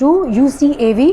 2 UCAV,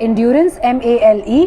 endurance MALE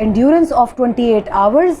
endurance of 28 hours,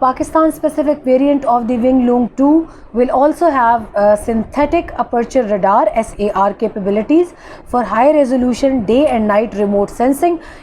Pakistan specific variant of the Wing Loong 2 will also have synthetic aperture radar SAR capabilities for high resolution day and night remote sensing,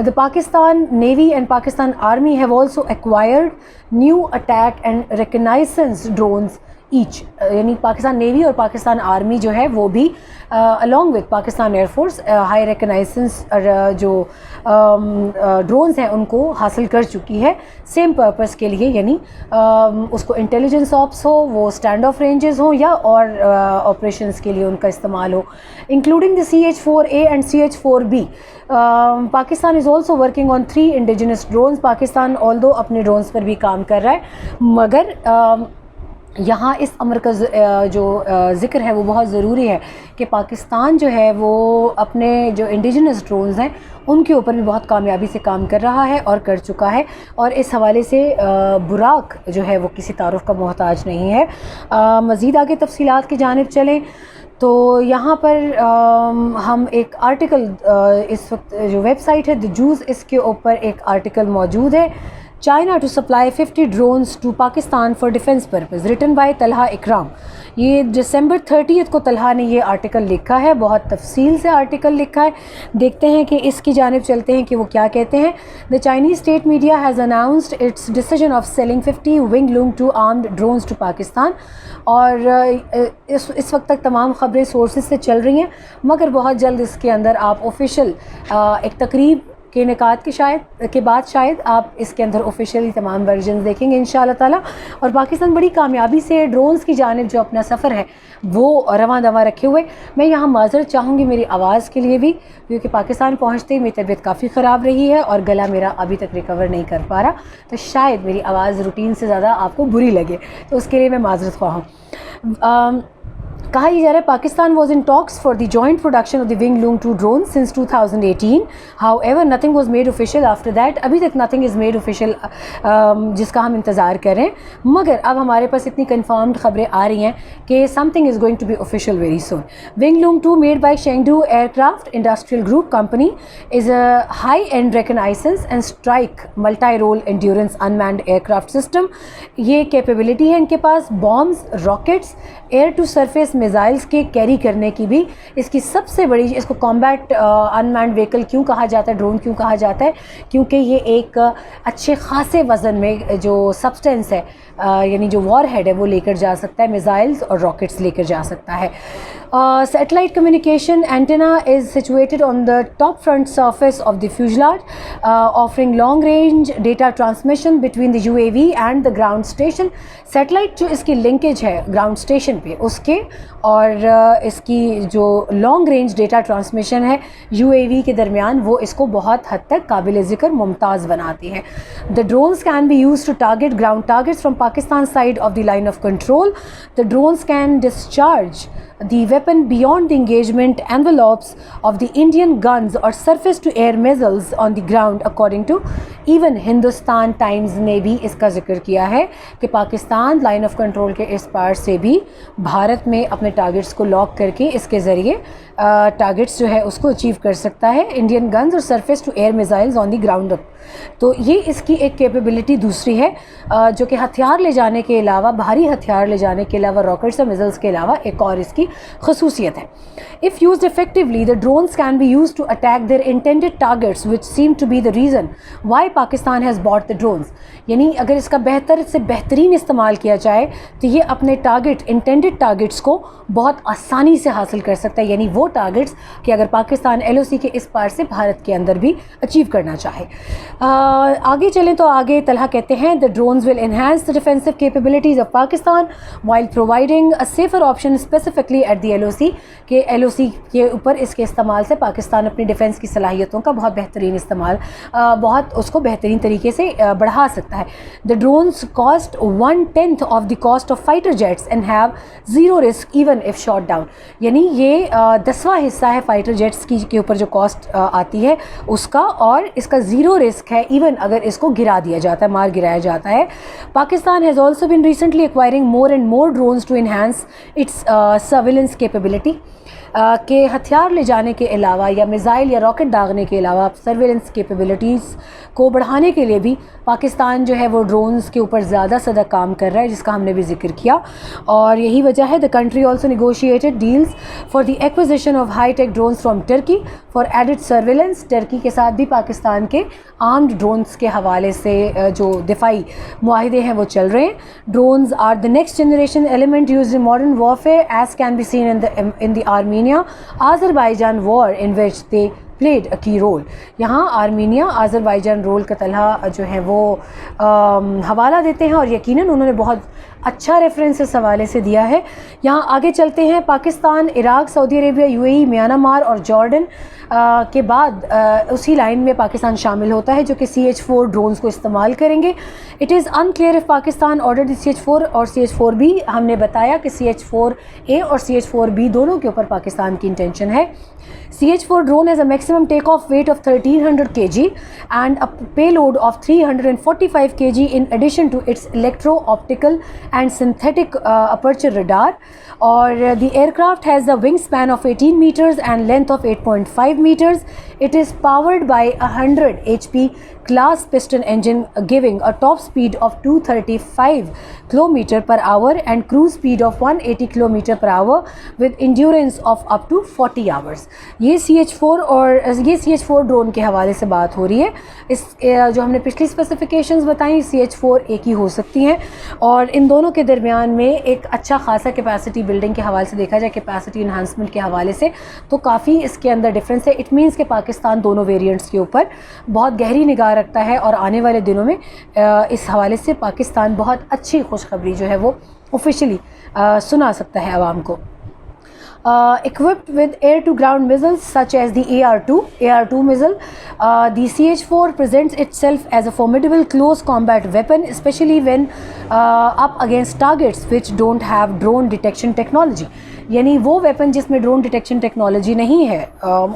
The Pakistan Navy and Pakistan Army have also acquired new attack and reconnaissance drones ایچ, یعنی Pakistan navy اور Pakistan army جو ہے وہ بھی along with Pakistan air force high reconnaissance جو drones ہیں ان کو حاصل کر چکی ہے سیم پرپس کے لیے, یعنی اس کو انٹیلیجنس آپس ہو, وہ اسٹینڈ آف رینجز ہوں, یا اور آپریشنس کے لیے ان کا استعمال ہو, including the CH-4A and CH-4B. Pakistan is also working on 3 indigenous drones. Pakistan also اپنے ڈرونز پر بھی کام کر رہا ہے, مگر یہاں اس امر کا جو ذکر ہے وہ بہت ضروری ہے کہ پاکستان جو ہے وہ اپنے جو انڈیجنس ڈرونز ہیں ان کے اوپر بھی بہت کامیابی سے کام کر رہا ہے اور کر چکا ہے, اور اس حوالے سے براق جو ہے وہ کسی تعارف کا محتاج نہیں ہے. مزید آگے تفصیلات کی جانب چلیں تو یہاں پر ہم ایک آرٹیکل, اس وقت جو ویب سائٹ ہے The Juice, اس کے اوپر ایک آرٹیکل موجود ہے, China to supply 50 drones to Pakistan for defence purpose, written by Talha Ikram. یہ December 30 کو طلحہ نے یہ آرٹیکل لکھا ہے, بہت تفصیل سے آرٹیکل لکھا ہے. دیکھتے ہیں کہ اس کی جانب چلتے ہیں کہ وہ کیا کہتے ہیں. The Chinese state media has announced its decision of selling 50 Wing-Lung 2 armed drones to Pakistan. اور اس وقت تک تمام خبریں سورسز سے چل رہی ہیں, مگر بہت جلد اس کے اندر آپ آفیشیل ایک تقریب کے انعقاد کے بعد شاید آپ اس کے اندر آفیشیلی تمام ورژن دیکھیں گے انشاءاللہ تعالی. اور پاکستان بڑی کامیابی سے ڈرونز کی جانب جو اپنا سفر ہے وہ رواں دواں رکھے ہوئے. میں یہاں معذرت چاہوں گی میری آواز کے لیے بھی, کیونکہ پاکستان پہنچتے ہی میری طبیعت کافی خراب رہی ہے اور گلا میرا ابھی تک ریکور نہیں کر پا رہا, تو شاید میری آواز روٹین سے زیادہ آپ کو بری لگے, تو اس کے لیے میں معذرت خواہ ہوں. کہا یہ جا رہا ہے Pakistan was in talks for the joint production of the Wing-Lung 2 drone since 2018. However, nothing was made official after that. ابھی تک nothing is made official جس کا ہم انتظار کر رہے ہیں, مگر اب ہمارے پاس اتنی کنفرمڈ خبریں آ رہی ہیں کہ something is going to be official very soon. Wing-Lung 2 made by Chengdu Aircraft Industrial Group Company is a high-end reconnaissance and strike multi-role endurance unmanned aircraft system. یہ کیپیبلٹی ہے ان کے پاس bombs, rockets, air to surface missiles کے carry کرنے کی بھی. اس کی سب سے بڑی, اس کو کامبیٹ انمینڈ وہیکل کیوں کہا جاتا ہے, ڈرون کیوں کہا جاتا ہے, کیونکہ یہ ایک اچھے خاصے وزن میں جو سبسٹینس ہے یعنی جو وار ہیڈ ہے وہ لے کر جا سکتا ہے, میزائلز اور راکٹس لے کر جا سکتا ہے. Satellite communication antenna is situated on the top front surface of the fuselage, offering long range data transmission between the UAV and the ground station. Satellite جو اس کی لنکیج ہے گراؤنڈ اسٹیشن پہ اس کے, اور اس کی جو لانگ رینج ڈیٹا ٹرانسمیشن ہے UAV کے درمیان, وہ اس کو بہت حد تک قابل ذکر ممتاز بناتی ہے. The drones can be used to target ground targets from Pakistan side of the line of control. The drones can discharge the weapon beyond the engagement envelopes of the Indian guns or surface to air missiles on the ground, according to even Hindustan Times نے بھی اس کا ذکر کیا ہے کہ Pakistan line of control کے اس پار سے بھی بھارت میں اپنے ٹارگٹس کو لاک کر کے اس کے ذریعے ٹارگٹس جو ہے اس کو اچیو کر سکتا ہے, انڈین گنز اور surface to air missiles on the ground. تو یہ اس کی ایک کیپیبلٹی دوسری ہے جو کہ ہتھیار لے جانے کے علاوہ, بھاری ہتھیار لے جانے کے علاوہ, راکٹس اور میزائلز کے علاوہ ایک اور اس کی خصوصیت ہے. If used effectively, the drones can be used to attack their intended targets, which seem to be the reason why Pakistan has bought the drones. یعنی اگر اس کا بہتر سے بہترین استعمال کیا جائے تو یہ اپنے ٹارگٹ, انٹینڈڈ ٹارگٹس کو بہت آسانی سے حاصل کر سکتا ہے, یعنی وہ ٹارگٹس کہ اگر پاکستان LOC کے اس پار سے بھارت کے اندر بھی اچیو کرنا چاہے. آگے چلیں تو آگے طلحہ کہتے ہیں the drones will enhance the defensive capabilities of Pakistan while providing a safer option specifically at the LOC, کہ LOC کے اوپر اس کے استعمال سے پاکستان اپنی ڈیفنس کی صلاحیتوں کا بہت بہترین استعمال, بہت اس کو بہترین طریقے سے بڑھا سکتا ہے. The drones cost 1/10 of the cost of fighter jets and have zero risk even if shot down. یعنی یہ 10واں حصہ ہے فائٹر جیٹس کی کے اوپر جو کاسٹ آتی ہے اس کا, اور اس کا زیرو رسک ہے ایون اگر اس کو گرا دیا جاتا ہے, مار گرایا جاتا ہے. Pakistan has also been recently acquiring more and more drones to enhance its surveillance capability. کہ ہتھیار لے جانے کے علاوہ یا میزائل یا راکٹ داغنے کے علاوہ سرویلنس کیپیبلٹیز کو بڑھانے کے لیے بھی پاکستان جو ہے وہ ڈرونز کے اوپر زیادہ کام کر رہا ہے، جس کا ہم نے بھی ذکر کیا، اور یہی وجہ ہے the country also negotiated deals for the acquisition of high tech drones from Turkey for added surveillance. Turkey کے ساتھ بھی پاکستان کے آرمڈ ڈرونز کے حوالے سے جو دفاعی معاہدے ہیں وہ چل رہے ہیں۔ Drones are the next generation element used in modern warfare as can be seen in the Armenia Azerbaijan war in which they played a key role. یہاں آرمینیا آذربائیجان رول کا طلحہ جو ہے وہ حوالہ دیتے ہیں، اور یقیناً انہوں نے بہت اچھا ریفرنس اس حوالے سے دیا ہے۔ یہاں آگے چلتے ہیں، Pakistan, Iraq, Saudi Arabia, U A E, Myanmar اور جارڈن کے بعد اسی لائن میں پاکستان شامل ہوتا ہے جو کہ CH-4 ڈرونز کو استعمال کریں گے۔ It is unclear if Pakistan order the CH-4 اور CH-4B۔ ہم نے بتایا کہ CH-4A اور CH-4B دونوں کے اوپر پاکستان کی انٹینشن ہے۔ CH-4 drone has a maximum takeoff weight of 1300 kg and a payload of 345 kg in addition to its electro-optical and synthetic aperture radar. Or the aircraft has a wingspan of 18 meters and length of 8.5 meters. It is powered by a 100 HP class piston engine giving a top speed of 235 km per hour and cruise speed of 180 km per hour with endurance of up to 40 hours. یہ CH-4 drone کے حوالے سے بات ہو رہی ہے۔ اس جو ہم نے پچھلی اسپیسیفکیشنز بتائیں CH-4A کی ہو سکتی ہیں، اور ان دونوں کے درمیان میں ایک اچھا خاصا کیپیسٹی بلڈنگ کے حوالے سے دیکھا جائے، کیپیسٹی انہانسمنٹ کے حوالے سے تو کافی اس کے اندر ڈفرینس ہے۔ اٹ مینس کہ پاکستان دونوں ویریئنٹس کے اوپر بہت گہری نگاہ رکھتا ہے، اور آنے والے دنوں میں اس حوالے سے پاکستان بہت اچھی خوشخبری جو ہے وہ آفیشلی سنا سکتا ہے عوام کو۔ Equipped with air-to-ground missiles such as the AR-2 missile, the CH-4 presents itself as a formidable close combat weapon, especially when up against targets which don't have drone detection technology. یعنی وہ weapon جس میں drone detection technology نہیں ہے،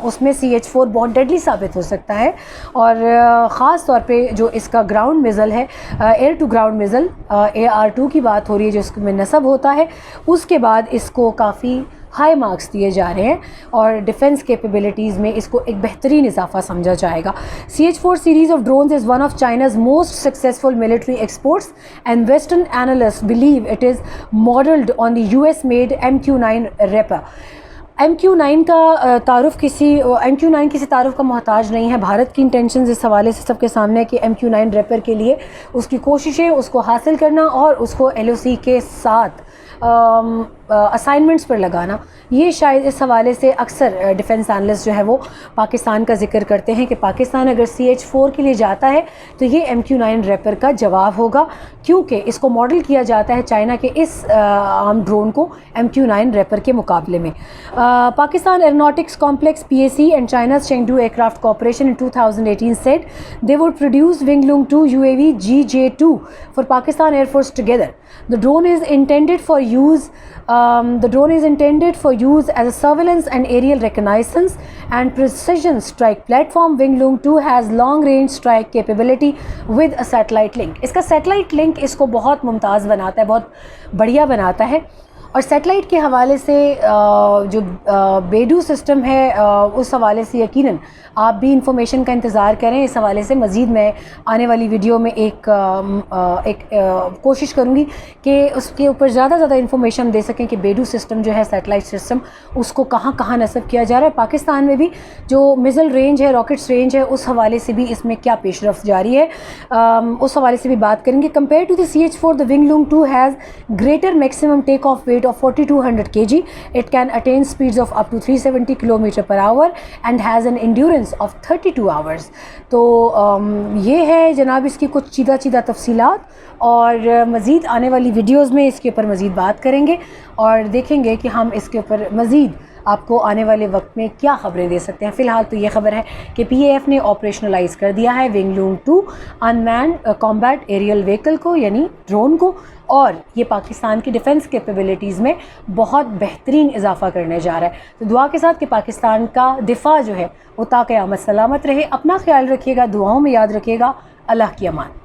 اس میں CH-4 بہت deadly ثابت ہو سکتا ہے، اور خاص طور پہ جو اس کا گراؤنڈ میزل ہے، ایئر ٹو گراؤنڈ میزل AR-2 کی بات ہو رہی ہے جو اس میں نصب ہوتا ہے، اس کے بعد اس کو کافی ہائی مارکس دیے جا رہے ہیں، اور ڈیفنس کیپیبلٹیز میں اس کو ایک بہترین اضافہ سمجھا جائے گا۔ CH-4 series of drones is one of China's most successful military exports, and Western analysts believe it is modeled on the US-made MQ-9 Reaper. MQ-9 کا تعارف کسی تعارف کا محتاج نہیں ہے۔ بھارت کی انٹینشنز اس حوالے سے سب کے سامنے ہے کہ MQ-9 ریپر کے لیے اس کی کوششیں، اس کو حاصل کرنا اور اس کو LOC کے ساتھ اسائنمنٹس پر لگانا، یہ شاید اس حوالے سے اکثر ڈیفنس اینالسٹ جو ہے وہ پاکستان کا ذکر کرتے ہیں کہ پاکستان اگر CH-4 کے لیے جاتا ہے تو یہ MQ-9 ریپر کا جواب ہوگا، کیونکہ اس کو ماڈل کیا جاتا ہے چائنا کے اس عام ڈرون کو MQ-9 ریپر کے مقابلے میں۔ Pakistan aeronautics complex PAC and China's Chengdu Aircraft Corporation in 2018 said they would produce Winglong 2 UAV GJ2 for Pakistan Air Force together. The drone is intended for use as a surveillance and aerial reconnaissance and precision strike platform. Winglong 2 has long range strike capability with a satellite link. اس کا satellite link اس کو بہت ممتاز بناتا ہے، بہت بڑھیا بناتا ہے، اور سیٹلائٹ کے حوالے سے جو بیڈو سسٹم ہے اس حوالے سے یقیناً آپ بھی انفارمیشن کا انتظار کریں۔ اس حوالے سے مزید میں آنے والی ویڈیو میں ایک کوشش کروں گی کہ اس کے اوپر زیادہ انفارمیشن دے سکیں کہ بیڈو سسٹم جو ہے سیٹلائٹ سسٹم اس کو کہاں کہاں نصب کیا جا رہا ہے، پاکستان میں بھی جو میزل رینج ہے، راکٹس رینج ہے، اس حوالے سے بھی اس میں کیا پیش رفت جاری ہے، اس حوالے سے بھی بات کریں گے۔ Compare to the CH-4 the Winglong 2 has greater maximum take off weight of 4200 kg. It can attain speeds of up to 370 km per hour and has an endurance of 32 hours. تو یہ ہے جناب اس کی کچھ چیدہ تفصیلات، اور مزید آنے والی ویڈیوز میں اس کے اوپر مزید بات کریں گے اور دیکھیں گے کہ ہم اس کے اوپر مزید آپ کو آنے والے وقت میں کیا خبریں دے سکتے ہیں۔ فی الحال تو یہ خبر ہے کہ PAF نے آپریشنلائز کر دیا ہے Winglong 2 انمینڈ کامبیٹ ایریل وہیکل کو، یعنی ڈرون کو، اور یہ پاکستان کی ڈیفنس کیپیبلٹیز میں بہت بہترین اضافہ کرنے جا رہا ہے۔ تو دعا کے ساتھ کہ پاکستان کا دفاع جو ہے وہ تا قیامت سلامت رہے۔ اپنا خیال رکھیے گا، دعاؤں میں یاد رکھیے گا۔ اللہ کی امان۔